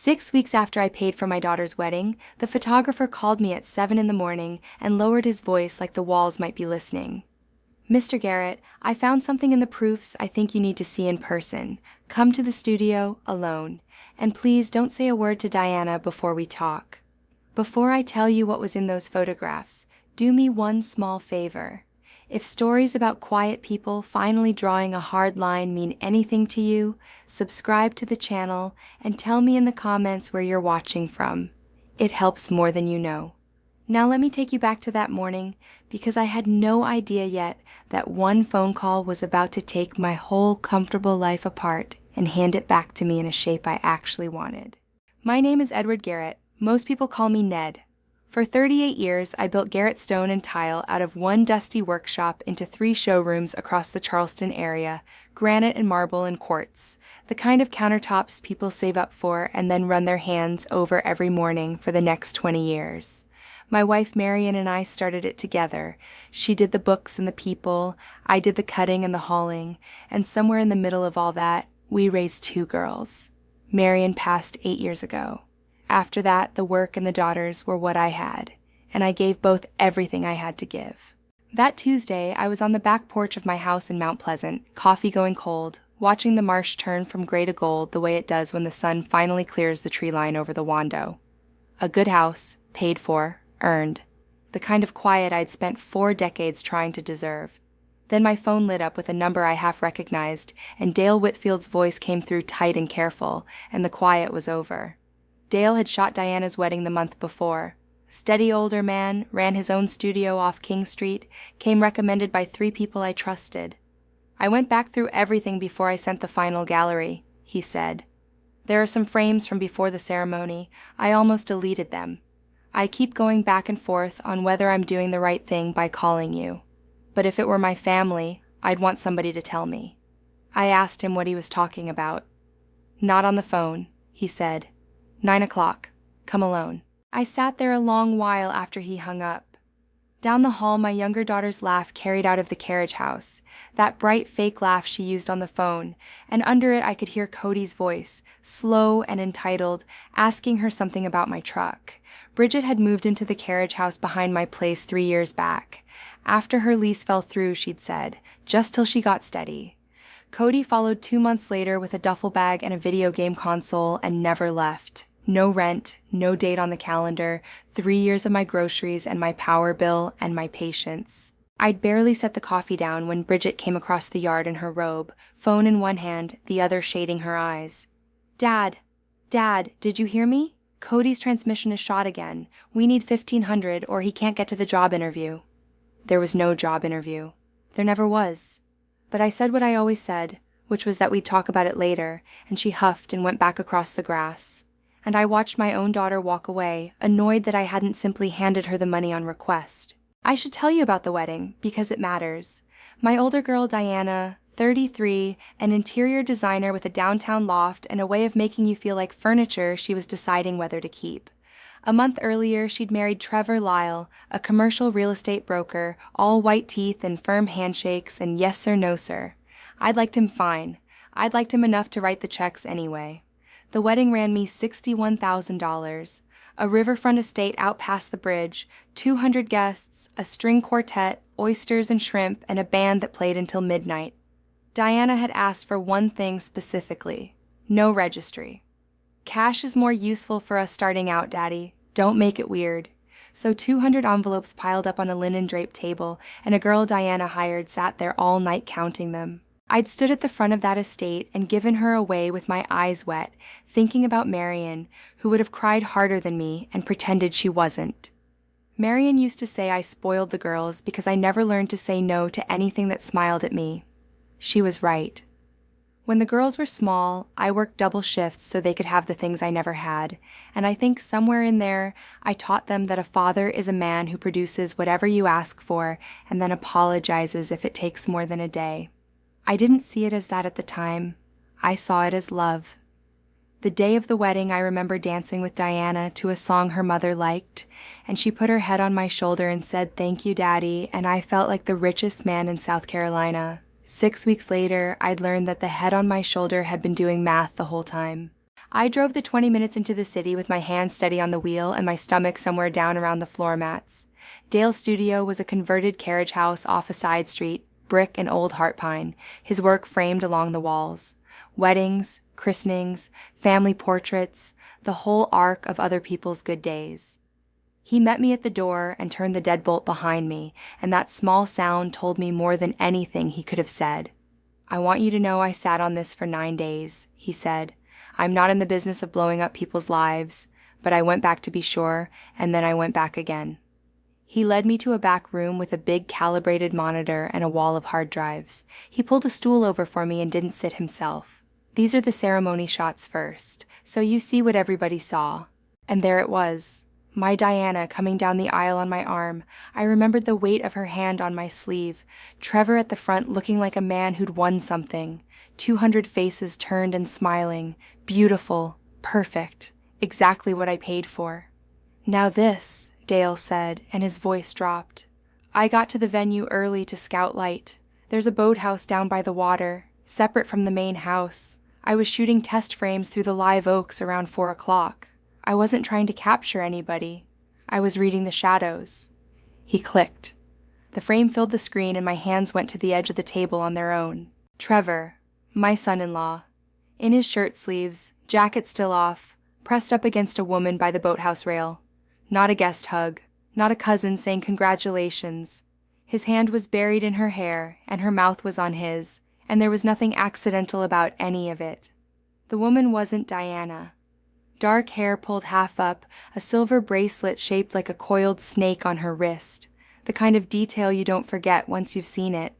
6 weeks after I paid for my daughter's wedding, the photographer called me at 7 in the morning and lowered his voice like the walls might be listening. "Mr. Garrett, I found something in the proofs I think you need to see in person. Come to the studio alone. And please don't say a word to Diana before we talk. Before I tell you what was in those photographs, do me one small favor. If stories about quiet people finally drawing a hard line mean anything to you, subscribe to the channel and tell me in the comments where you're watching from. It helps more than you know." Now let me take you back to that morning, because I had no idea yet that one phone call was about to take my whole comfortable life apart and hand it back to me in a shape I actually wanted. My name is Edward Garrett. Most people call me Ned. For 38 years, I built Garrett stone and tile out of one dusty workshop into 3 showrooms across the Charleston area, granite and marble and quartz, the kind of countertops people save up for and then run their hands over every morning for the next 20 years. My wife Marion and I started it together. She did the books and the people, I did the cutting and the hauling, and somewhere in the middle of all that, we raised 2 girls. Marion passed 8 years ago. After that, the work and the daughters were what I had, and I gave both everything I had to give. That Tuesday, I was on the back porch of my house in Mount Pleasant, coffee going cold, watching the marsh turn from gray to gold the way it does when the sun finally clears the tree line over the Wando. A good house, paid for, earned. The kind of quiet I'd spent 4 decades trying to deserve. Then my phone lit up with a number I half recognized, and Dale Whitfield's voice came through tight and careful, and the quiet was over. Dale had shot Diana's wedding the month before. Steady older man, ran his own studio off King Street, came recommended by 3 people I trusted. "I went back through everything before I sent the final gallery," he said. "There are some frames from before the ceremony. I almost deleted them. I keep going back and forth on whether I'm doing the right thing by calling you. But if it were my family, I'd want somebody to tell me." I asked him what he was talking about. "Not on the phone," he said. 9 o'clock. Come alone." I sat there a long while after he hung up. Down the hall, my younger daughter's laugh carried out of the carriage house, that bright fake laugh she used on the phone, and under it I could hear Cody's voice, slow and entitled, asking her something about my truck. Bridget had moved into the carriage house behind my place 3 years back. After her lease fell through, she'd said, just till she got steady. Cody followed 2 months later with a duffel bag and a video game console and never left. No rent, no date on the calendar, 3 years of my groceries and my power bill and my patience. I'd barely set the coffee down when Bridget came across the yard in her robe, phone in one hand, the other shading her eyes. Dad, did you hear me? Cody's transmission is shot again. We need 1,500 or he can't get to the job interview." There was no job interview. There never was. But I said what I always said, which was that we'd talk about it later, and she huffed and went back across the grass. And I watched my own daughter walk away, annoyed that I hadn't simply handed her the money on request. I should tell you about the wedding, because it matters. My older girl, Diana, 33, an interior designer with a downtown loft and a way of making you feel like furniture she was deciding whether to keep. A month earlier, she'd married Trevor Lyle, a commercial real estate broker, all white teeth and firm handshakes and yes sir, no sir. I'd liked him fine. I'd liked him enough to write the checks anyway. The wedding ran me $61,000. A riverfront estate out past the bridge, 200 guests, a string quartet, oysters and shrimp, and a band that played until midnight. Diana had asked for one thing specifically: no registry. "Cash is more useful for us starting out, Daddy. Don't make it weird." So 200 envelopes piled up on a linen-draped table, and a girl Diana hired sat there all night counting them. I'd stood at the front of that estate and given her away with my eyes wet, thinking about Marion, who would have cried harder than me and pretended she wasn't. Marion used to say I spoiled the girls because I never learned to say no to anything that smiled at me. She was right. When the girls were small, I worked double shifts so they could have the things I never had, and I think somewhere in there, I taught them that a father is a man who produces whatever you ask for and then apologizes if it takes more than a day. I didn't see it as that at the time. I saw it as love. The day of the wedding, I remember dancing with Diana to a song her mother liked, and she put her head on my shoulder and said, "Thank you, Daddy," and I felt like the richest man in South Carolina. 6 weeks later, I'd learned that the head on my shoulder had been doing math the whole time. I drove the 20 minutes into the city with my hand steady on the wheel and my stomach somewhere down around the floor mats. Dale's studio was a converted carriage house off a side street, brick and old heart pine, his work framed along the walls. Weddings, christenings, family portraits, the whole arc of other people's good days. He met me at the door and turned the deadbolt behind me, and that small sound told me more than anything he could have said. "I want you to know I sat on this for 9 days," he said. "I'm not in the business of blowing up people's lives, but I went back to be sure, and then I went back again." He led me to a back room with a big calibrated monitor and a wall of hard drives. He pulled a stool over for me and didn't sit himself. "These are the ceremony shots first, so you see what everybody saw." And there it was. My Diana coming down the aisle on my arm. I remembered the weight of her hand on my sleeve. Trevor at the front looking like a man who'd won something. 200 faces turned and smiling. Beautiful. Perfect. Exactly what I paid for. "Now this," Dale said, and his voice dropped. "I got to the venue early to scout light. There's a boathouse down by the water, separate from the main house. I was shooting test frames through the live oaks around 4 o'clock. I wasn't trying to capture anybody. I was reading the shadows." He clicked. The frame filled the screen and my hands went to the edge of the table on their own. Trevor, my son-in-law, in his shirt sleeves, jacket still off, pressed up against a woman by the boathouse rail. Not a guest hug, not a cousin saying congratulations. His hand was buried in her hair and her mouth was on his, and there was nothing accidental about any of it. The woman wasn't Diana. Dark hair pulled half up, a silver bracelet shaped like a coiled snake on her wrist, the kind of detail you don't forget once you've seen it.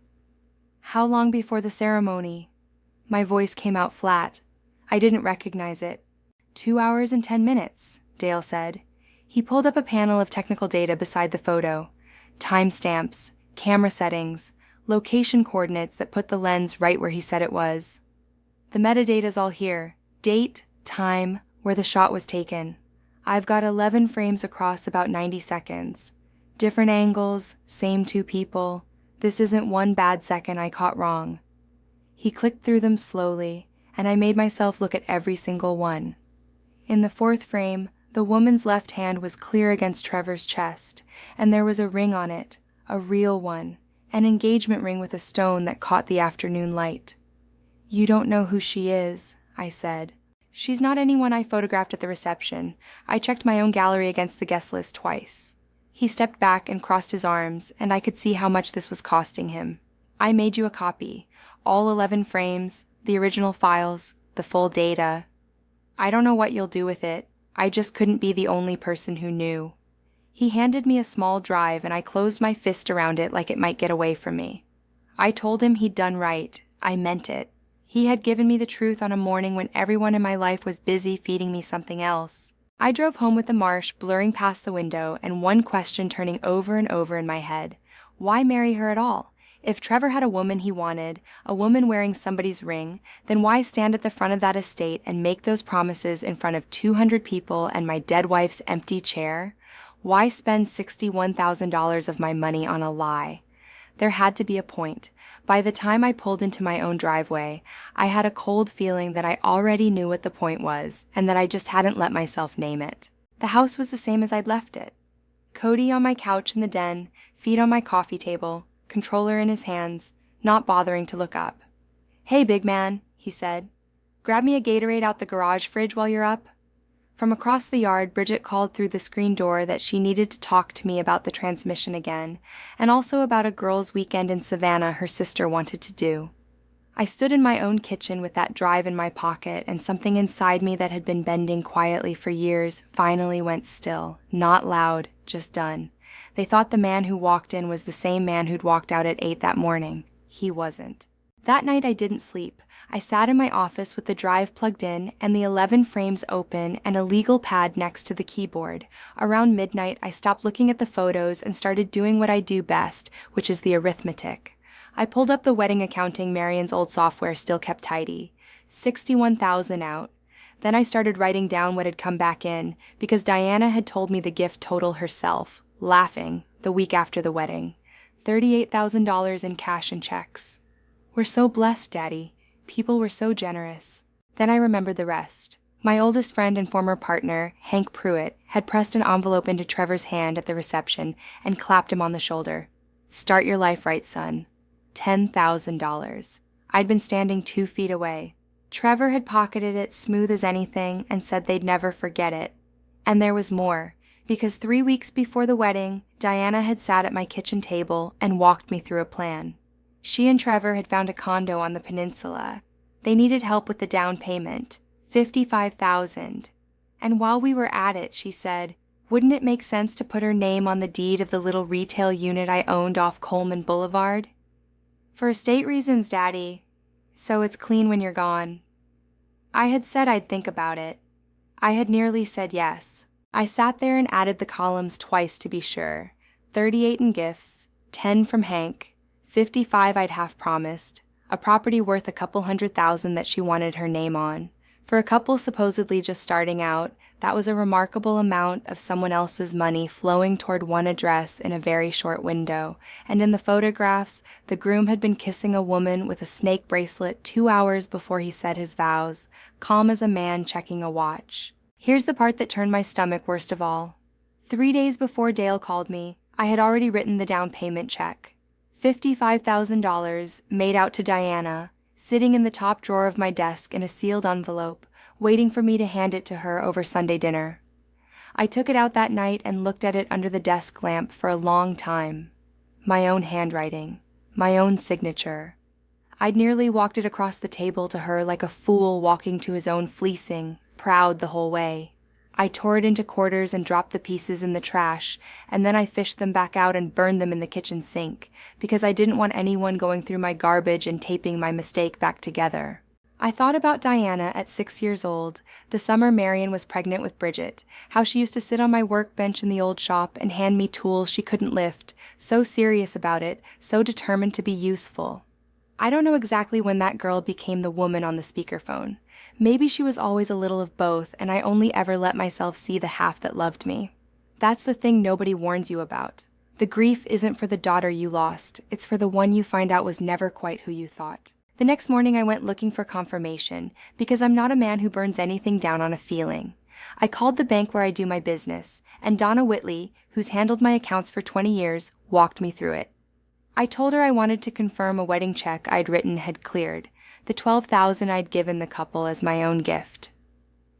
"How long before the ceremony?" My voice came out flat. I didn't recognize it. 2 hours and 10 minutes, Dale said. He pulled up a panel of technical data beside the photo. Timestamps, camera settings, location coordinates that put the lens right where he said it was. "The metadata's all here. Date, time, where the shot was taken. I've got 11 frames across about 90 seconds. Different angles, same 2 people. This isn't one bad second I caught wrong." He clicked through them slowly, and I made myself look at every single one. In the 4th frame, the woman's left hand was clear against Trevor's chest, and there was a ring on it, a real one, an engagement ring with a stone that caught the afternoon light. "You don't know who she is," I said. "She's not anyone I photographed at the reception. I checked my own gallery against the guest list twice." He stepped back and crossed his arms, and I could see how much this was costing him. "I made you a copy. All 11 frames, the original files, the full data. I don't know what you'll do with it. I just couldn't be the only person who knew." He handed me a small drive, and I closed my fist around it like it might get away from me. I told him he'd done right. I meant it. He had given me the truth on a morning when everyone in my life was busy feeding me something else. I drove home with the marsh blurring past the window and one question turning over and over in my head. Why marry her at all? If Trevor had a woman he wanted, a woman wearing somebody's ring, then why stand at the front of that estate and make those promises in front of 200 people and my dead wife's empty chair? Why spend $61,000 of my money on a lie? There had to be a point. By the time I pulled into my own driveway, I had a cold feeling that I already knew what the point was, and that I just hadn't let myself name it. The house was the same as I'd left it. Cody on my couch in the den, feet on my coffee table, controller in his hands, not bothering to look up. "Hey, big man," he said. "Grab me a Gatorade out the garage fridge while you're up." From across the yard, Bridget called through the screen door that she needed to talk to me about the transmission again, and also about a girls' weekend in Savannah her sister wanted to do. I stood in my own kitchen with that drive in my pocket, and something inside me that had been bending quietly for years finally went still, not loud, just done. They thought the man who walked in was the same man who'd walked out at 8 that morning. He wasn't. That night I didn't sleep. I sat in my office with the drive plugged in and the 11 frames open and a legal pad next to the keyboard. Around midnight, I stopped looking at the photos and started doing what I do best, which is the arithmetic. I pulled up the wedding accounting Marion's old software still kept tidy. 61,000 out. Then I started writing down what had come back in, because Diana had told me the gift total herself, laughing, the week after the wedding. $38,000 in cash and checks. "We're so blessed, Daddy. People were so generous." Then I remembered the rest. My oldest friend and former partner, Hank Pruitt, had pressed an envelope into Trevor's hand at the reception and clapped him on the shoulder. "Start your life right, son." $10,000. I'd been standing 2 feet away. Trevor had pocketed it smooth as anything and said they'd never forget it. And there was more, because 3 weeks before the wedding, Diana had sat at my kitchen table and walked me through a plan. She and Trevor had found a condo on the peninsula. They needed help with the down payment, $55,000. And while we were at it, she said, wouldn't it make sense to put her name on the deed of the little retail unit I owned off Coleman Boulevard? "For estate reasons, Daddy. So it's clean when you're gone." I had said I'd think about it. I had nearly said yes. I sat there and added the columns twice to be sure. 38 in gifts, 10 from Hank, 55 I'd half promised, a property worth a couple $100,000 that she wanted her name on. For a couple supposedly just starting out, that was a remarkable amount of someone else's money flowing toward one address in a very short window, and in the photographs, the groom had been kissing a woman with a snake bracelet 2 hours before he said his vows, calm as a man checking a watch. Here's the part that turned my stomach worst of all. 3 days before Dale called me, I had already written the down payment check. $55,000 made out to Diana, sitting in the top drawer of my desk in a sealed envelope, waiting for me to hand it to her over Sunday dinner. I took it out that night and looked at it under the desk lamp for a long time. My own handwriting, my own signature. I'd nearly walked it across the table to her like a fool walking to his own fleecing, proud the whole way. I tore it into quarters and dropped the pieces in the trash, and then I fished them back out and burned them in the kitchen sink, because I didn't want anyone going through my garbage and taping my mistake back together. I thought about Diana at 6 years old, the summer Marion was pregnant with Bridget, how she used to sit on my workbench in the old shop and hand me tools she couldn't lift, so serious about it, so determined to be useful. I don't know exactly when that girl became the woman on the speakerphone. Maybe she was always a little of both, and I only ever let myself see the half that loved me. That's the thing nobody warns you about. The grief isn't for the daughter you lost, it's for the one you find out was never quite who you thought. The next morning I went looking for confirmation, because I'm not a man who burns anything down on a feeling. I called the bank where I do my business, and Donna Whitley, who's handled my accounts for 20 years, walked me through it. I told her I wanted to confirm a wedding check I'd written had cleared, the $12,000 I'd given the couple as my own gift.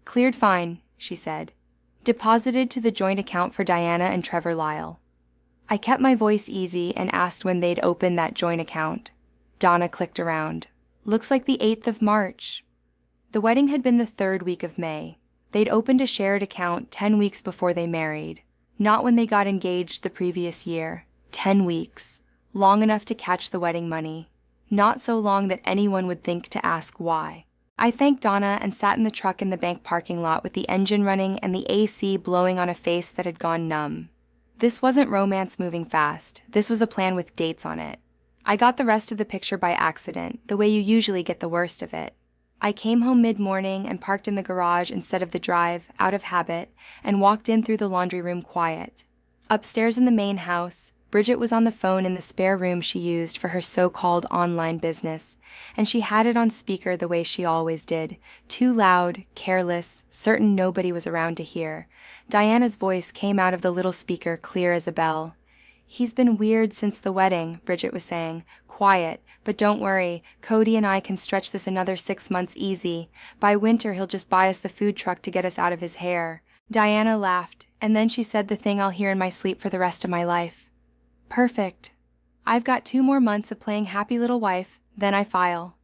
"Cleared fine," she said. "Deposited to the joint account for Diana and Trevor Lyle." I kept my voice easy and asked when they'd opened that joint account. Donna clicked around. "Looks like the 8th of March. The wedding had been the 3rd week of May. They'd opened a shared account 10 weeks before they married. Not when they got engaged the previous year. 10 weeks. Long enough to catch the wedding money. Not so long that anyone would think to ask why. I thanked Donna and sat in the truck in the bank parking lot with the engine running and the AC blowing on a face that had gone numb. This wasn't romance moving fast. This was a plan with dates on it. I got the rest of the picture by accident, the way you usually get the worst of it. I came home mid-morning and parked in the garage instead of the drive, out of habit, and walked in through the laundry room quiet. Upstairs in the main house, Bridget was on the phone in the spare room she used for her so-called online business, and she had it on speaker the way she always did, too loud, careless, certain nobody was around to hear. Diana's voice came out of the little speaker clear as a bell. "He's been weird since the wedding," Bridget was saying. "Quiet, but don't worry, Cody and I can stretch this another 6 months easy. By winter he'll just buy us the food truck to get us out of his hair." Diana laughed, and then she said the thing I'll hear in my sleep for the rest of my life. "Perfect. I've got 2 more months of playing happy little wife, then I file."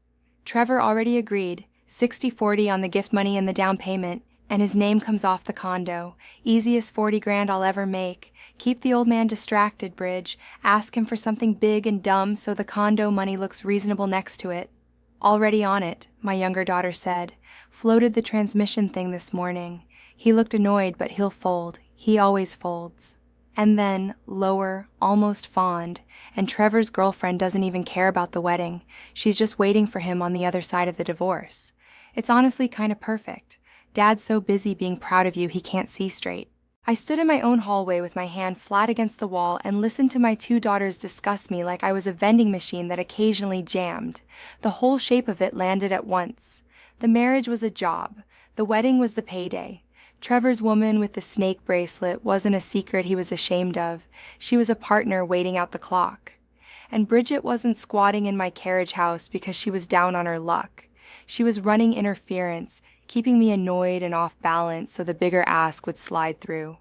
Trevor already agreed, 60-40 on the gift money and the down payment, and his name comes off the condo. Easiest 40 grand I'll ever make. Keep the old man distracted, Bridge. Ask him for something big and dumb so the condo money looks reasonable next to it. "Already on it," my younger daughter said. "Floated the transmission thing this morning. He looked annoyed, but he'll fold. He always folds." And then, lower, almost fond, and Trevor's girlfriend doesn't even care about the wedding. She's just waiting for him on the other side of the divorce. It's honestly kind of perfect. Dad's so busy being proud of you he can't see straight. I stood in my own hallway with my hand flat against the wall and listened to my 2 daughters discuss me like I was a vending machine that occasionally jammed. The whole shape of it landed at once. The marriage was a job. The wedding was the payday. Trevor's woman with the snake bracelet wasn't a secret he was ashamed of. She was a partner waiting out the clock. And Bridget wasn't squatting in my carriage house because she was down on her luck. She was running interference, keeping me annoyed and off balance so the bigger ask would slide through.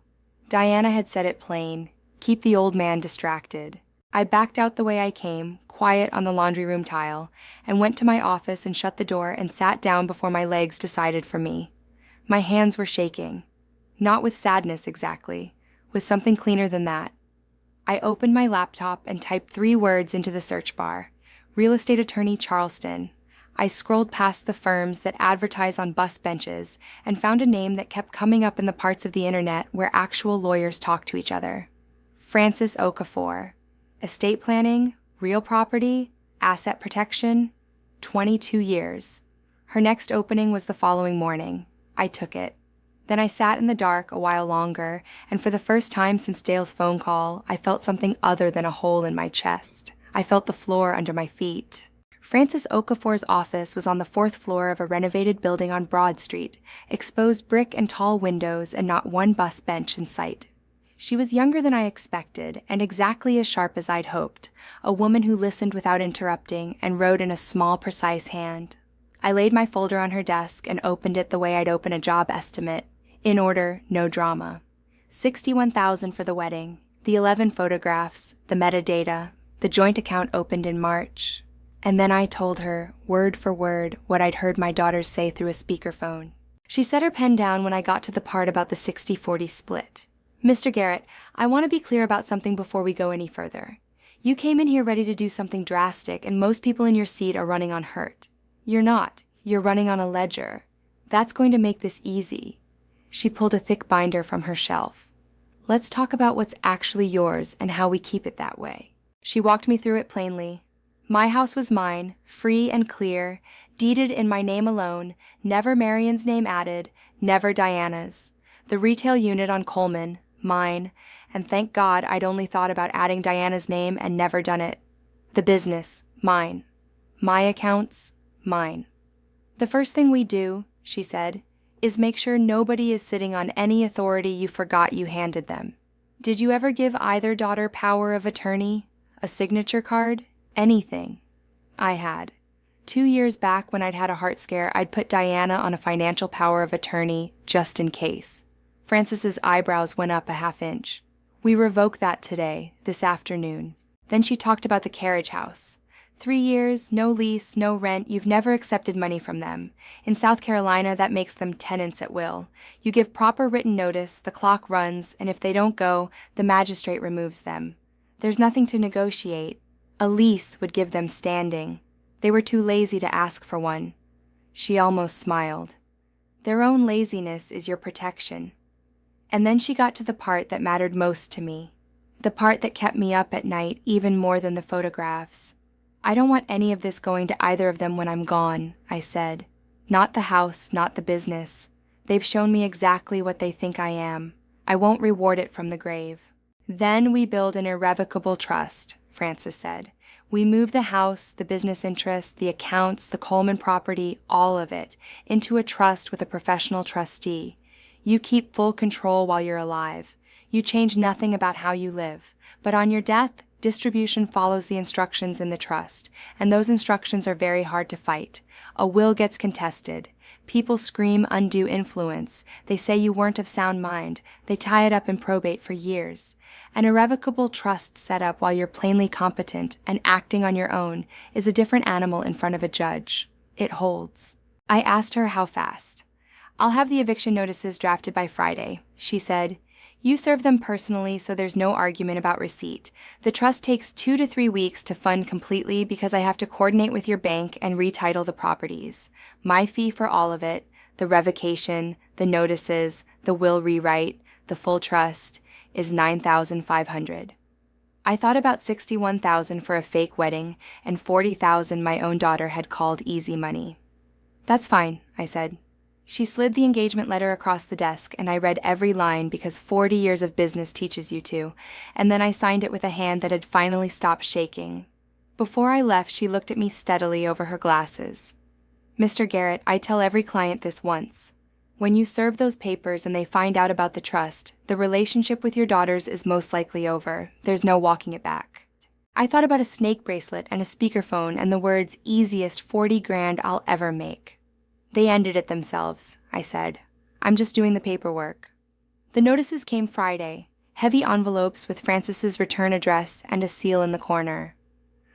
Diana had said it plain, keep the old man distracted. I backed out the way I came, quiet on the laundry room tile, and went to my office and shut the door and sat down before my legs decided for me. My hands were shaking. Not with sadness exactly, with something cleaner than that. I opened my laptop and typed 3 words into the search bar. Real estate attorney Charleston. I scrolled past the firms that advertise on bus benches and found a name that kept coming up in the parts of the internet where actual lawyers talk to each other. Frances Okafor. Estate planning, real property, asset protection, 22 years. Her next opening was the following morning. I took it. Then I sat in the dark a while longer, and for the first time since Dale's phone call, I felt something other than a hole in my chest. I felt the floor under my feet. Frances Okafor's office was on the 4th floor of a renovated building on Broad Street, exposed brick and tall windows and not one bus bench in sight. She was younger than I expected, and exactly as sharp as I'd hoped, a woman who listened without interrupting and wrote in a small, precise hand. I laid my folder on her desk and opened it the way I'd open a job estimate. In order, no drama. $61,000 for the wedding, the 11 photographs, the metadata, the joint account opened in March. And then I told her, word for word, what I'd heard my daughters say through a speakerphone. She set her pen down when I got to the part about the 60-40 split. Mr. Garrett, I want to be clear about something before we go any further. You came in here ready to do something drastic, and most people in your seat are running on hurt. You're not. You're running on a ledger. That's going to make this easy. She pulled a thick binder from her shelf. Let's talk about what's actually yours and how we keep it that way. She walked me through it plainly. My house was mine, free and clear, deeded in my name alone, never Marion's name added, never Diana's. The retail unit on Coleman, mine, and thank God I'd only thought about adding Diana's name and never done it. The business, mine. My accounts, mine. The first thing we do, she said, is make sure nobody is sitting on any authority you forgot you handed them. Did you ever give either daughter power of attorney? A signature card? Anything? I had. 2 years back when I'd had a heart scare, I'd put Diana on a financial power of attorney just in case. Frances's eyebrows went up a half inch. We revoke that today, this afternoon. Then she talked about the carriage house. 3 years, no lease, no rent, you've never accepted money from them. In South Carolina, that makes them tenants at will. You give proper written notice, the clock runs, and if they don't go, the magistrate removes them. There's nothing to negotiate. A lease would give them standing. They were too lazy to ask for one. She almost smiled. Their own laziness is your protection. And then she got to the part that mattered most to me. The part that kept me up at night even more than the photographs. I don't want any of this going to either of them when I'm gone, I said. Not the house, not the business. They've shown me exactly what they think I am. I won't reward it from the grave. Then we build an irrevocable trust, Frances said. We move the house, the business interests, the accounts, the Coleman property, all of it, into a trust with a professional trustee. You keep full control while you're alive. You change nothing about how you live. But on your death, distribution follows the instructions in the trust, and those instructions are very hard to fight. A will gets contested. People scream undue influence. They say you weren't of sound mind. They tie it up in probate for years. An irrevocable trust set up while you're plainly competent and acting on your own is a different animal in front of a judge. It holds. I asked her how fast. I'll have the eviction notices drafted by Friday, she said. You serve them personally, so there's no argument about receipt. The trust takes 2 to 3 weeks to fund completely because I have to coordinate with your bank and retitle the properties. My fee for all of it, the revocation, the notices, the will rewrite, the full trust, is $9,500. I thought about $61,000 for a fake wedding and $40,000 my own daughter had called easy money. That's fine, I said. She slid the engagement letter across the desk, and I read every line because 40 years of business teaches you to, and then I signed it with a hand that had finally stopped shaking. Before I left, she looked at me steadily over her glasses. Mr. Garrett, I tell every client this once. When you serve those papers and they find out about the trust, the relationship with your daughters is most likely over. There's no walking it back. I thought about a snake bracelet and a speakerphone and the words, easiest 40 grand I'll ever make. They ended it themselves, I said. I'm just doing the paperwork. The notices came Friday, heavy envelopes with Francis's return address and a seal in the corner.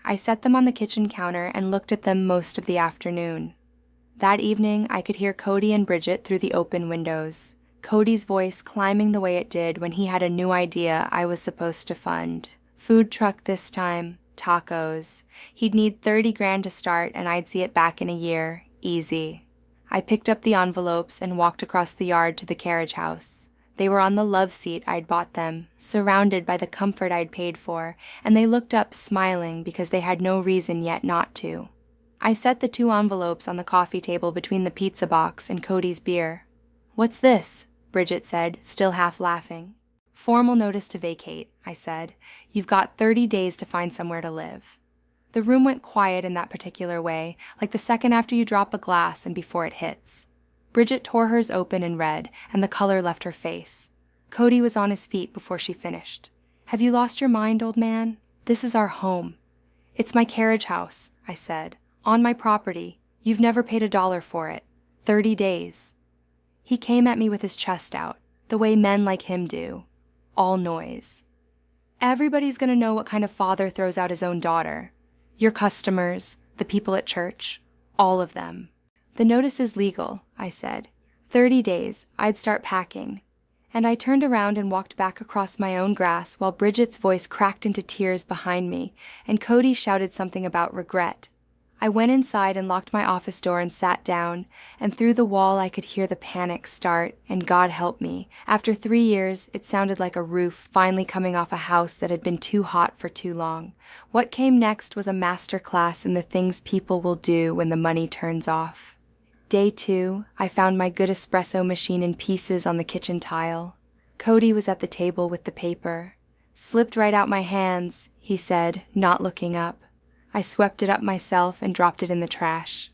I set them on the kitchen counter and looked at them most of the afternoon. That evening, I could hear Cody and Bridget through the open windows, Cody's voice climbing the way it did when he had a new idea I was supposed to fund. Food truck this time, tacos. He'd need 30 grand to start and I'd see it back in a year, easy. I picked up the envelopes and walked across the yard to the carriage house. They were on the love seat I'd bought them, surrounded by the comfort I'd paid for, and they looked up smiling because they had no reason yet not to. I set the 2 envelopes on the coffee table between the pizza box and Cody's beer. "What's this?" Bridget said, still half laughing. "Formal notice to vacate," I said. "You've got 30 days to find somewhere to live." The room went quiet in that particular way, like the second after you drop a glass and before it hits. Bridget tore hers open and read, and the color left her face. Cody was on his feet before she finished. "Have you lost your mind, old man? This is our home." "It's my carriage house," I said. "On my property. You've never paid $1 for it. 30 days. He came at me with his chest out, the way men like him do. All noise. "Everybody's gonna know what kind of father throws out his own daughter. Your customers, the people at church, all of them." "The notice is legal," I said. 30 days, I'd start packing. And I turned around and walked back across my own grass while Bridget's voice cracked into tears behind me, and Cody shouted something about regret. I went inside and locked my office door and sat down, and through the wall I could hear the panic start, and God help me. After 3 years, it sounded like a roof finally coming off a house that had been too hot for too long. What came next was a master class in the things people will do when the money turns off. Day 2, I found my good espresso machine in pieces on the kitchen tile. Cody was at the table with the paper. "Slipped right out my hands," he said, not looking up. I swept it up myself and dropped it in the trash.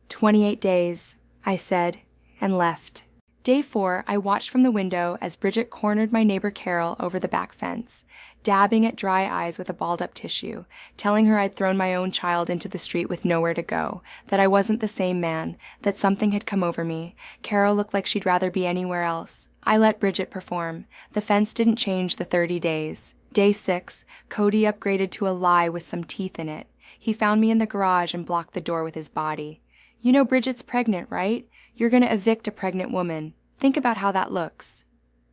28 days, I said, and left. Day 4, I watched from the window as Bridget cornered my neighbor Carol over the back fence, dabbing at dry eyes with a balled-up tissue, telling her I'd thrown my own child into the street with nowhere to go, that I wasn't the same man, that something had come over me. Carol looked like she'd rather be anywhere else. I let Bridget perform. The fence didn't change the 30 days. Day 6, Cody upgraded to a lie with some teeth in it. He found me in the garage and blocked the door with his body. "You know Bridget's pregnant, right? You're going to evict a pregnant woman. Think about how that looks."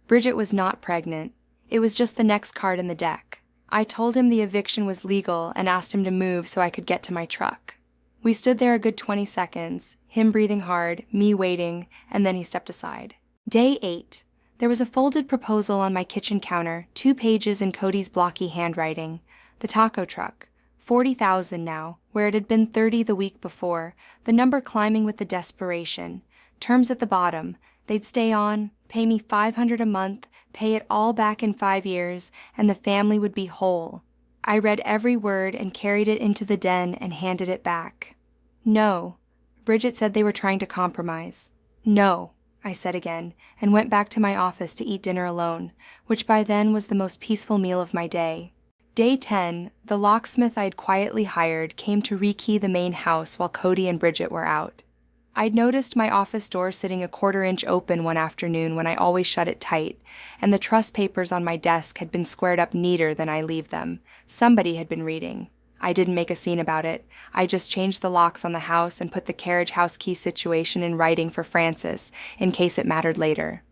Bridget was not pregnant. It was just the next card in the deck. I told him the eviction was legal and asked him to move so I could get to my truck. We stood there a good 20 seconds, him breathing hard, me waiting, and then he stepped aside. Day 8. There was a folded proposal on my kitchen counter, 2 pages in Cody's blocky handwriting. The taco truck. 40,000 now, where it had been 30 the week before, the number climbing with the desperation. Terms at the bottom. They'd stay on, pay me $500 a month, pay it all back in 5 years, and the family would be whole. I read every word and carried it into the den and handed it back. "No." Bridget said they were trying to compromise. "No," I said again, and went back to my office to eat dinner alone, which by then was the most peaceful meal of my day. Day 10, the locksmith I'd quietly hired came to rekey the main house while Cody and Bridget were out. I'd noticed my office door sitting a 1/4 inch open one afternoon when I always shut it tight, and the trust papers on my desk had been squared up neater than I leave them. Somebody had been reading. I didn't make a scene about it. I just changed the locks on the house and put the carriage house key situation in writing for Francis, in case it mattered later.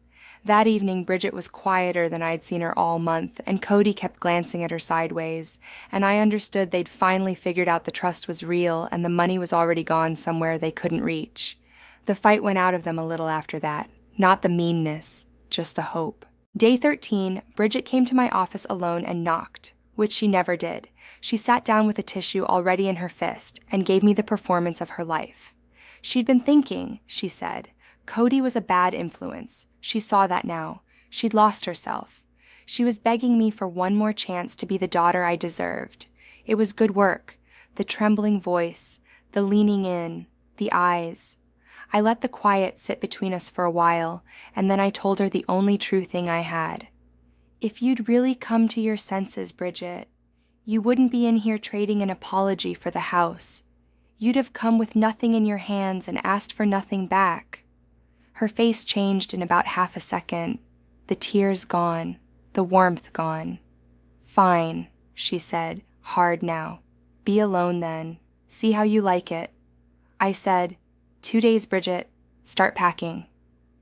That evening, Bridget was quieter than I'd seen her all month, and Cody kept glancing at her sideways, and I understood they'd finally figured out the trust was real and the money was already gone somewhere they couldn't reach. The fight went out of them a little after that. Not the meanness, just the hope. Day 13, Bridget came to my office alone and knocked, which she never did. She sat down with a tissue already in her fist and gave me the performance of her life. She'd been thinking, she said. Cody was a bad influence. She saw that now. She'd lost herself. She was begging me for one more chance to be the daughter I deserved. It was good work. The trembling voice, the leaning in, the eyes. I let the quiet sit between us for a while, and then I told her the only true thing I had. If you'd really come to your senses, Bridget, you wouldn't be in here trading an apology for the house. You'd have come with nothing in your hands and asked for nothing back. Her face changed in about half a second. The tears gone, the warmth gone. Fine, she said, hard now. Be alone then. See how you like it. I said, 2 days, Bridget. Start packing.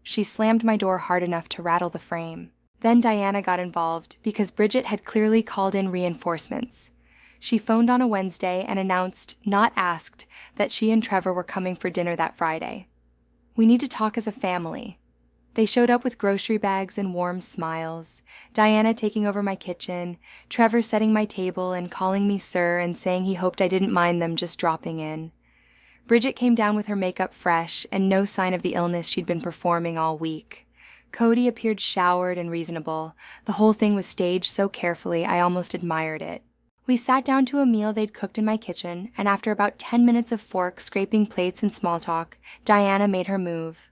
She slammed my door hard enough to rattle the frame. Then Diana got involved because Bridget had clearly called in reinforcements. She phoned on a Wednesday and announced, not asked, that she and Trevor were coming for dinner that Friday. We need to talk as a family. They showed up with grocery bags and warm smiles, Diana taking over my kitchen, Trevor setting my table and calling me sir and saying he hoped I didn't mind them just dropping in. Bridget came down with her makeup fresh and no sign of the illness she'd been performing all week. Cody appeared showered and reasonable. The whole thing was staged so carefully I almost admired it. We sat down to a meal they'd cooked in my kitchen, and after about 10 minutes of forks scraping plates and small talk, Diana made her move.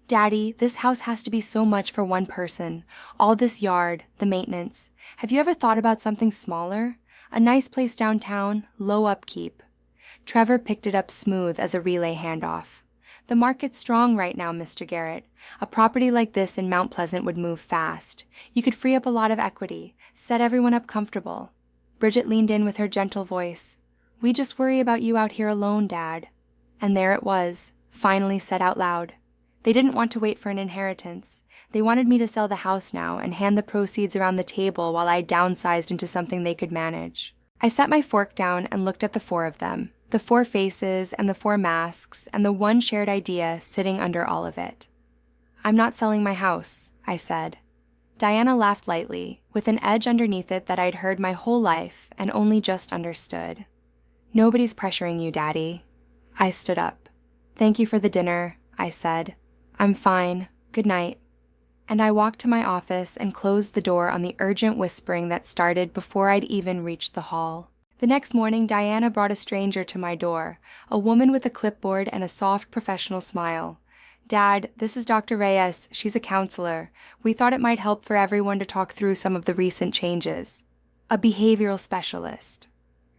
Daddy, this house has to be so much for one person. All this yard, the maintenance. Have you ever thought about something smaller? A nice place downtown, low upkeep. Trevor picked it up smooth as a relay handoff. The market's strong right now, Mr. Garrett. A property like this in Mount Pleasant would move fast. You could free up a lot of equity, set everyone up comfortable. Bridget leaned in with her gentle voice. We just worry about you out here alone, Dad. And there it was, finally said out loud. They didn't want to wait for an inheritance. They wanted me to sell the house now and hand the proceeds around the table while I downsized into something they could manage. I set my fork down and looked at the 4 of them, the 4 faces and the 4 masks and the one shared idea sitting under all of it. I'm not selling my house, I said. Diana laughed lightly, with an edge underneath it that I'd heard my whole life and only just understood. Nobody's pressuring you, Daddy. I stood up. Thank you for the dinner, I said. I'm fine. Good night. And I walked to my office and closed the door on the urgent whispering that started before I'd even reached the hall. The next morning, Diana brought a stranger to my door, a woman with a clipboard and a soft professional smile. Dad, this is Dr. Reyes. She's a counselor. We thought it might help for everyone to talk through some of the recent changes. A behavioral specialist.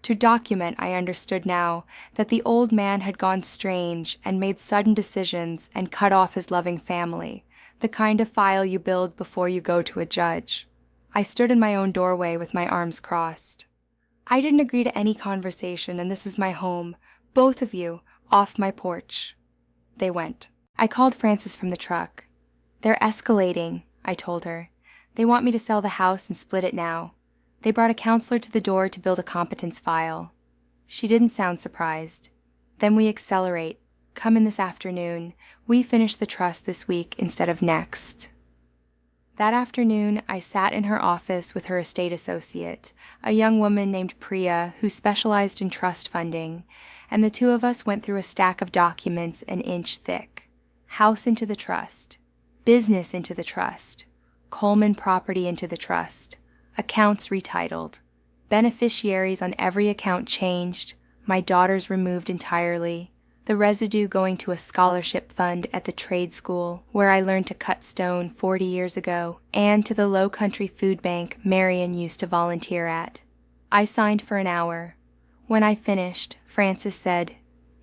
To document, I understood now, that the old man had gone strange and made sudden decisions and cut off his loving family, the kind of file you build before you go to a judge. I stood in my own doorway with my arms crossed. I didn't agree to any conversation, and this is my home. Both of you, off my porch. They went. I called Frances from the truck. They're escalating, I told her. They want me to sell the house and split it now. They brought a counselor to the door to build a competence file. She didn't sound surprised. Then we accelerate. Come in this afternoon. We finish the trust this week instead of next. That afternoon, I sat in her office with her estate associate, a young woman named Priya who specialized in trust funding, and the 2 of us went through a stack of documents an inch thick. House into the trust. Business into the trust. Coleman property into the trust. Accounts retitled. Beneficiaries on every account changed. My daughters removed entirely. The residue going to a scholarship fund at the trade school, where I learned to cut stone 40 years ago, and to the Low Country Food Bank Marion used to volunteer at. I signed for an hour. When I finished, Frances said,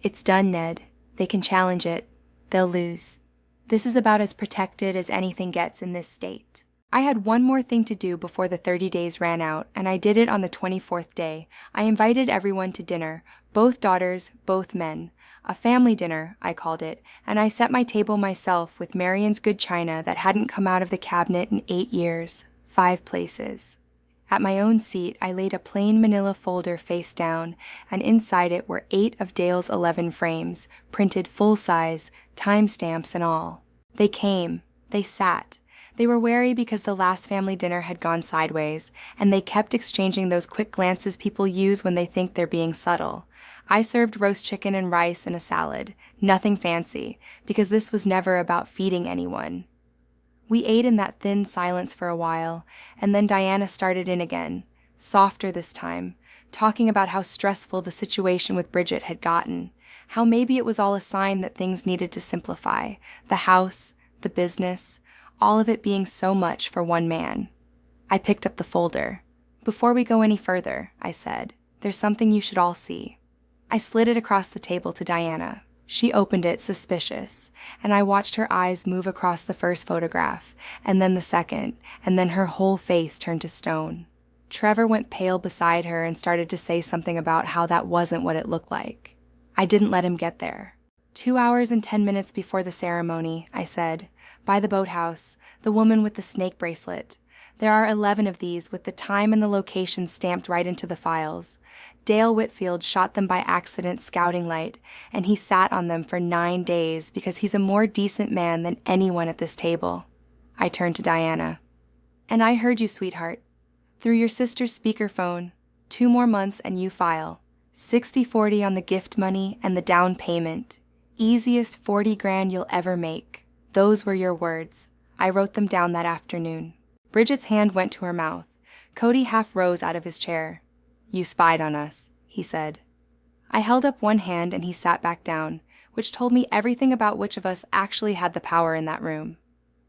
It's done, Ned. They can challenge it. They'll lose. This is about as protected as anything gets in this state. I had one more thing to do before the 30 days ran out, and I did it on the 24th day. I invited everyone to dinner, both daughters, both men. A family dinner, I called it, and I set my table myself with Marion's good china that hadn't come out of the cabinet in 8 years, 5 places. At my own seat, I laid a plain manila folder face down, and inside it were 8 of Dale's 11 frames, printed full-size, timestamps and all. They came. They sat. They were wary because the last family dinner had gone sideways, and they kept exchanging those quick glances people use when they think they're being subtle. I served roast chicken and rice and a salad, nothing fancy, because this was never about feeding anyone. We ate in that thin silence for a while, and then Diana started in again, softer this time, talking about how stressful the situation with Bridget had gotten, how maybe it was all a sign that things needed to simplify, the house, the business, all of it being so much for one man. I picked up the folder. "Before we go any further," I said, "there's something you should all see." I slid it across the table to Diana. She opened it, suspicious, and I watched her eyes move across the first photograph, and then the second, and then her whole face turned to stone. Trevor went pale beside her and started to say something about how that wasn't what it looked like. I didn't let him get there. 2 hours and 10 minutes before the ceremony, I said, by the boathouse, the woman with the snake bracelet. There are 11 of these with the time and the location stamped right into the files. Dale Whitfield shot them by accident scouting light, and he sat on them for 9 days because he's a more decent man than anyone at this table. I turned to Diana. "And I heard you, sweetheart. Through your sister's speakerphone, 2 more months and you file. 60-40 on the gift money and the down payment. Easiest 40 grand you'll ever make." Those were your words. I wrote them down that afternoon. Bridget's hand went to her mouth. Cody half rose out of his chair. "You spied on us," he said. I held up one hand and he sat back down, which told me everything about which of us actually had the power in that room.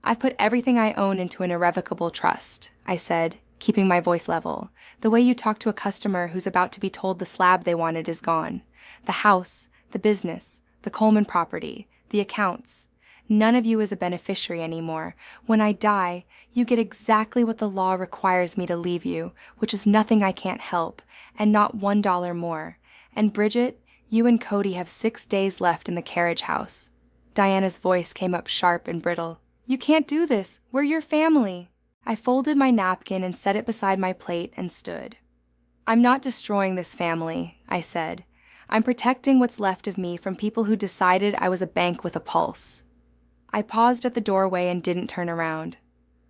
"I've put everything I own into an irrevocable trust," I said, keeping my voice level, the way you talk to a customer who's about to be told the slab they wanted is gone. The house, the business, the Coleman property, the accounts. None of you is a beneficiary anymore. When I die, you get exactly what the law requires me to leave you, which is nothing I can't help, and not $1 more. And Bridget, you and Cody have 6 days left in the carriage house." Diana's voice came up sharp and brittle. "You can't do this. We're your family." I folded my napkin and set it beside my plate and stood. "I'm not destroying this family," I said. "I'm protecting what's left of me from people who decided I was a bank with a pulse." I paused at the doorway and didn't turn around.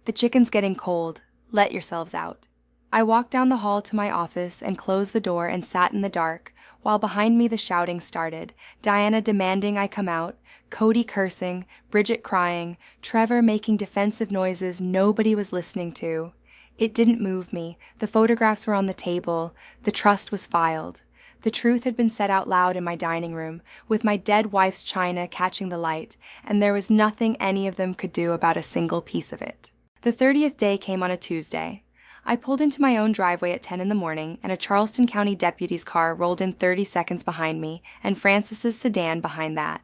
"The chicken's getting cold. Let yourselves out." I walked down the hall to my office and closed the door and sat in the dark, while behind me the shouting started, Diana demanding I come out, Cody cursing, Bridget crying, Trevor making defensive noises nobody was listening to. It didn't move me. The photographs were on the table. The trust was filed. The truth had been said out loud in my dining room, with my dead wife's china catching the light, and there was nothing any of them could do about a single piece of it. The 30th day came on a Tuesday. I pulled into my own driveway at 10 in the morning, and a Charleston County deputy's car rolled in 30 seconds behind me, and Francis's sedan behind that.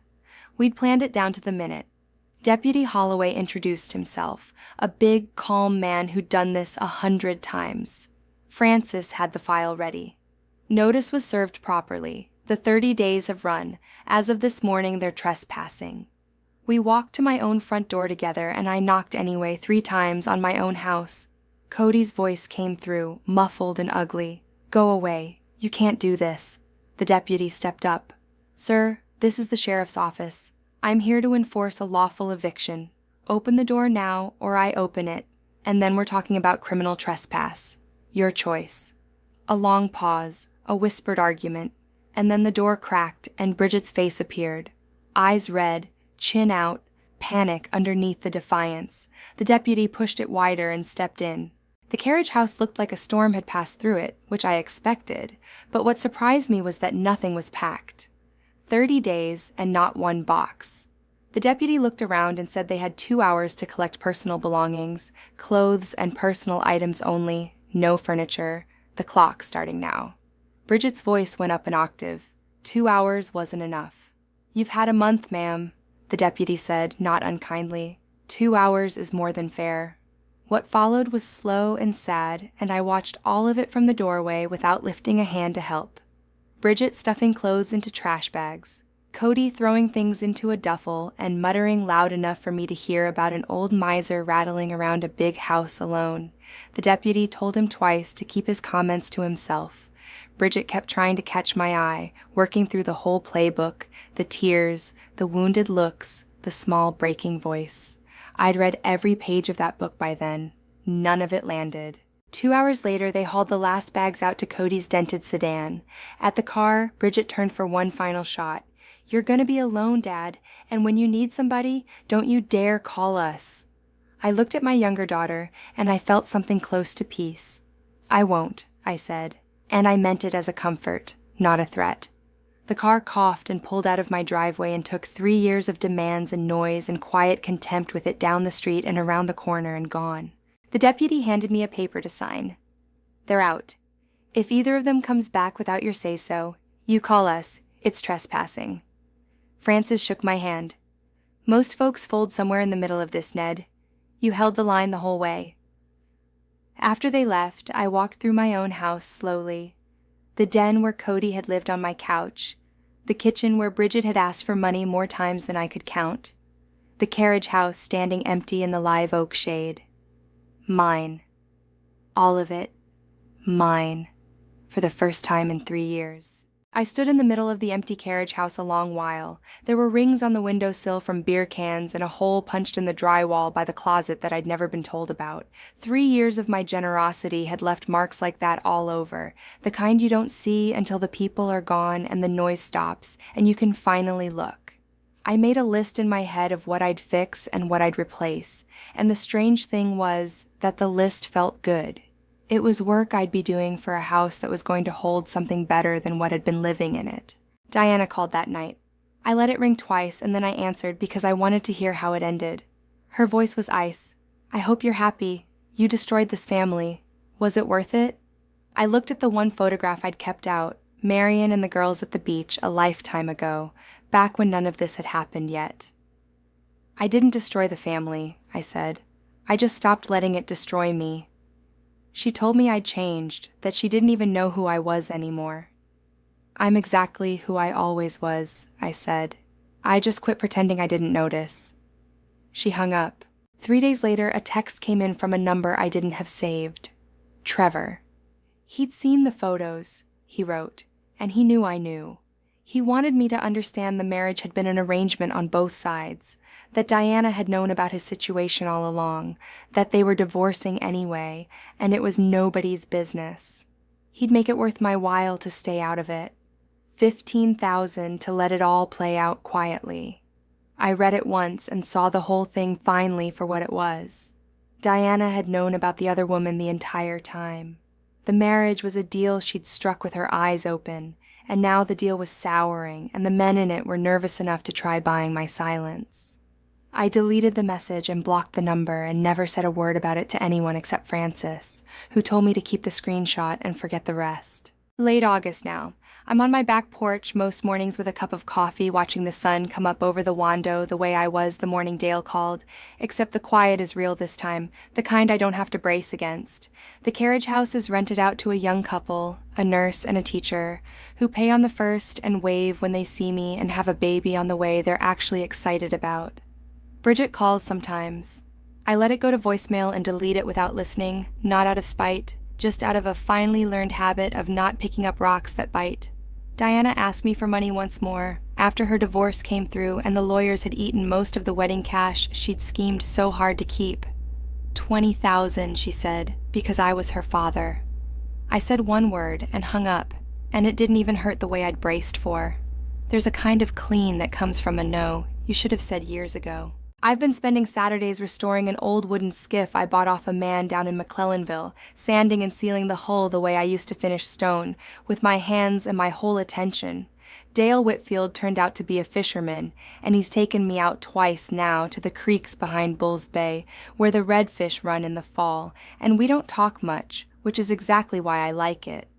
We'd planned it down to the minute. Deputy Holloway introduced himself, a big, calm man who'd done this 100 times. Francis had the file ready. Notice was served properly. The 30 days have run. As of this morning, they're trespassing. We walked to my own front door together, and I knocked anyway 3 times on my own house. Cody's voice came through, muffled and ugly. "Go away. You can't do this." The deputy stepped up. "Sir, this is the sheriff's office. I'm here to enforce a lawful eviction. Open the door now, or I open it. And then we're talking about criminal trespass. Your choice." A long pause, a whispered argument, and then the door cracked and Bridget's face appeared. Eyes red, chin out, panic underneath the defiance. The deputy pushed it wider and stepped in. The carriage house looked like a storm had passed through it, which I expected, but what surprised me was that nothing was packed. 30 days and not one box. The deputy looked around and said they had 2 hours to collect personal belongings, clothes and personal items only, no furniture, the clock starting now. Bridget's voice went up an octave. 2 hours wasn't enough. "You've had a month, ma'am," the deputy said, not unkindly. 2 hours is more than fair." What followed was slow and sad, and I watched all of it from the doorway without lifting a hand to help. Bridget stuffing clothes into trash bags, Cody throwing things into a duffel and muttering loud enough for me to hear about an old miser rattling around a big house alone. The deputy told him twice to keep his comments to himself. Bridget kept trying to catch my eye, working through the whole playbook, the tears, the wounded looks, the small breaking voice. I'd read every page of that book by then. None of it landed. 2 hours later, they hauled the last bags out to Cody's dented sedan. At the car, Bridget turned for one final shot. "You're gonna be alone, Dad, and when you need somebody, don't you dare call us." I looked at my younger daughter, and I felt something close to peace. "I won't," I said. And I meant it as a comfort, not a threat. The car coughed and pulled out of my driveway and took 3 years of demands and noise and quiet contempt with it down the street and around the corner and gone. The deputy handed me a paper to sign. They're out. If either of them comes back without your say-so, you call us. It's trespassing. Francis shook my hand. Most folks fold somewhere in the middle of this, Ned. You held the line the whole way. After they left, I walked through my own house slowly. The den where Cody had lived on my couch. The kitchen where Bridget had asked for money more times than I could count. The carriage house standing empty in the live oak shade. Mine. All of it. Mine. For the first time in 3 years. I stood in the middle of the empty carriage house a long while. There were rings on the windowsill from beer cans and a hole punched in the drywall by the closet that I'd never been told about. 3 years of my generosity had left marks like that all over, the kind you don't see until the people are gone and the noise stops and you can finally look. I made a list in my head of what I'd fix and what I'd replace, and the strange thing was that the list felt good. It was work I'd be doing for a house that was going to hold something better than what had been living in it. Diana called that night. I let it ring twice and then I answered because I wanted to hear how it ended. Her voice was ice. I hope you're happy. You destroyed this family. Was it worth it? I looked at the one photograph I'd kept out, Marion and the girls at the beach a lifetime ago, back when none of this had happened yet. I didn't destroy the family, I said. I just stopped letting it destroy me. She told me I'd changed, that she didn't even know who I was anymore. I'm exactly who I always was, I said. I just quit pretending I didn't notice. She hung up. 3 days later, a text came in from a number I didn't have saved. Trevor. He'd seen the photos, he wrote, and he knew I knew. He wanted me to understand the marriage had been an arrangement on both sides, that Diana had known about his situation all along, that they were divorcing anyway, and it was nobody's business. He'd make it worth my while to stay out of it. $15,000 to let it all play out quietly. I read it once and saw the whole thing finally for what it was. Diana had known about the other woman the entire time. The marriage was a deal she'd struck with her eyes open, and now the deal was souring, and the men in it were nervous enough to try buying my silence. I deleted the message and blocked the number and never said a word about it to anyone except Francis, who told me to keep the screenshot and forget the rest. Late August now. I'm on my back porch most mornings with a cup of coffee watching the sun come up over the Wando the way I was the morning Dale called, except the quiet is real this time, the kind I don't have to brace against. The carriage house is rented out to a young couple, a nurse and a teacher, who pay on the first and wave when they see me and have a baby on the way they're actually excited about. Bridget calls sometimes. I let it go to voicemail and delete it without listening, not out of spite, just out of a finely learned habit of not picking up rocks that bite. Diana asked me for money once more, after her divorce came through and the lawyers had eaten most of the wedding cash she'd schemed so hard to keep. $20,000, she said, because I was her father. I said one word and hung up, and it didn't even hurt the way I'd braced for. There's a kind of clean that comes from a no you should have said years ago. I've been spending Saturdays restoring an old wooden skiff I bought off a man down in McClellanville, sanding and sealing the hull the way I used to finish stone, with my hands and my whole attention. Dale Whitfield turned out to be a fisherman, and he's taken me out twice now to the creeks behind Bull's Bay, where the redfish run in the fall, and we don't talk much, which is exactly why I like it.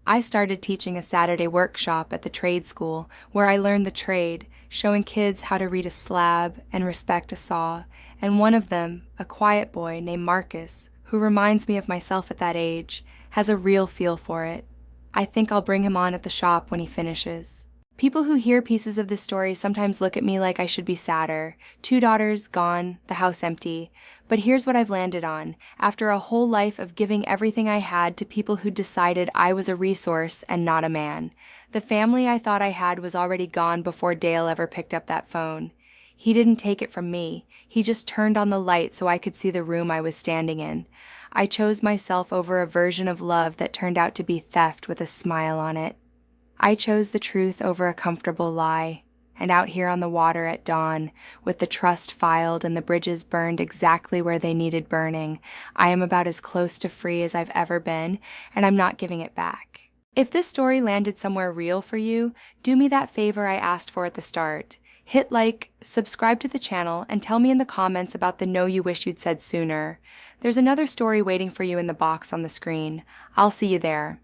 I started teaching a Saturday workshop at the trade school, where I learned the trade, showing kids how to read a slab and respect a saw, and one of them, a quiet boy named Marcus, who reminds me of myself at that age, has a real feel for it. I think I'll bring him on at the shop when he finishes. People who hear pieces of this story sometimes look at me like I should be sadder. 2 daughters gone, the house empty. But here's what I've landed on. After a whole life of giving everything I had to people who decided I was a resource and not a man. The family I thought I had was already gone before Dale ever picked up that phone. He didn't take it from me. He just turned on the light so I could see the room I was standing in. I chose myself over a version of love that turned out to be theft with a smile on it. I chose the truth over a comfortable lie, and out here on the water at dawn, with the trust filed and the bridges burned exactly where they needed burning, I am about as close to free as I've ever been, and I'm not giving it back. If this story landed somewhere real for you, do me that favor I asked for at the start. Hit like, subscribe to the channel, and tell me in the comments about the no you wish you'd said sooner. There's another story waiting for you in the box on the screen. I'll see you there.